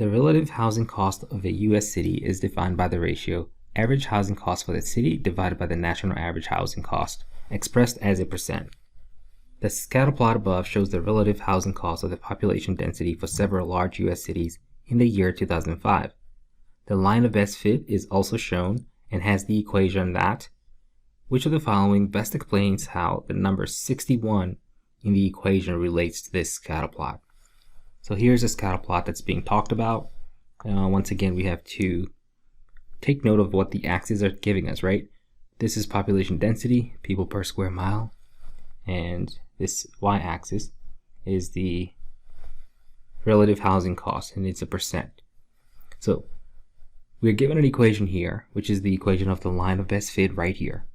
The relative housing cost of a U.S. city is defined by the ratio average housing cost for the city divided by the national average housing cost, expressed as a percent. The scatter plot above shows the relative housing cost of the population density for several large U.S. cities in the year 2005. The line of best fit is also shown and has the equation that which of the following best explains how the number 61 in the equation relates to this scatter plot. So here's a scatter plot that's being talked about. Once again, we have to take note of what the axes are giving us, right? This is population density, people per square mile, and this y-axis is the relative housing cost, and it's a percent. So we're given an equation here, which is the equation of the line of best fit right here.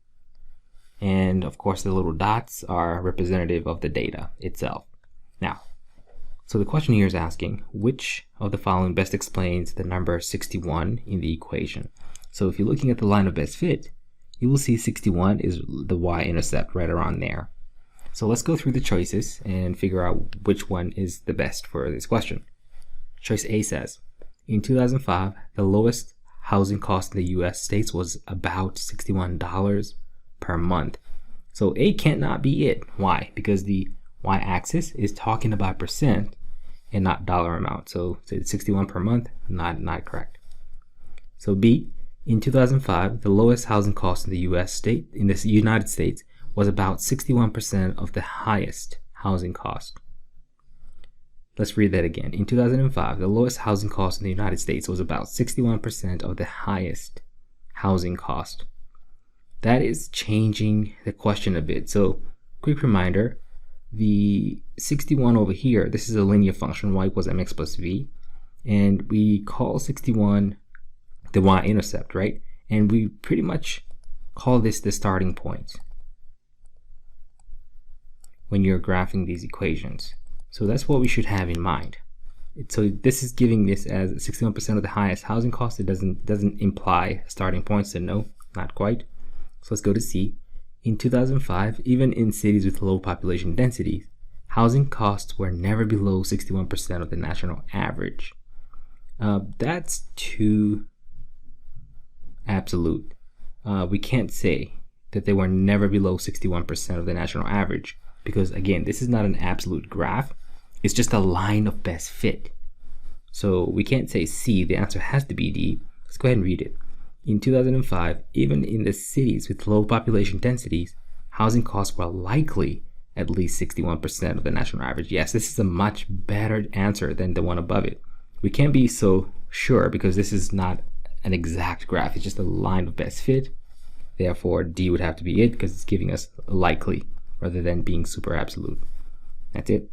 And of course, the little dots are representative of the data itself. Now, so the question here is asking, which of the following best explains the number 61 in the equation? So if you're looking at the line of best fit, you will see 61 is the y-intercept right around there. So let's go through the choices and figure out which one is the best for this question. Choice A says, in 2005, the lowest housing cost in the US states was about $61 per month. So A cannot be it. Why? Because the y-axis is talking about percent and not dollar amount. So it's 61 per month, not correct. So B, in 2005, the lowest housing cost in the United States was about 61% of the highest housing cost. Let's read that again. In 2005, the lowest housing cost in the United States was about 61% of the highest housing cost. That is changing the question a bit. So quick reminder, the 61 over here, this is a linear function, y equals mx plus v, and we call 61 the y-intercept, right? And we pretty much call this the starting point when you're graphing these equations. So that's what we should have in mind. So this is giving this as 61% of the highest housing cost. It doesn't imply a starting point, so no, not quite. So let's go to C. In 2005, even in cities with low population densities, housing costs were never below 61% of the national average. That's too absolute. We can't say that they were never below 61% of the national average because, again, this is not an absolute graph. It's just a line of best fit. So we can't say C. The answer has to be D. Let's go ahead and read it. In 2005, even in the cities with low population densities, housing costs were likely at least 61% of the national average. Yes, this is a much better answer than the one above it. We can't be so sure because this is not an exact graph. It's just a line of best fit. Therefore, D would have to be it because it's giving us likely rather than being super absolute. That's it.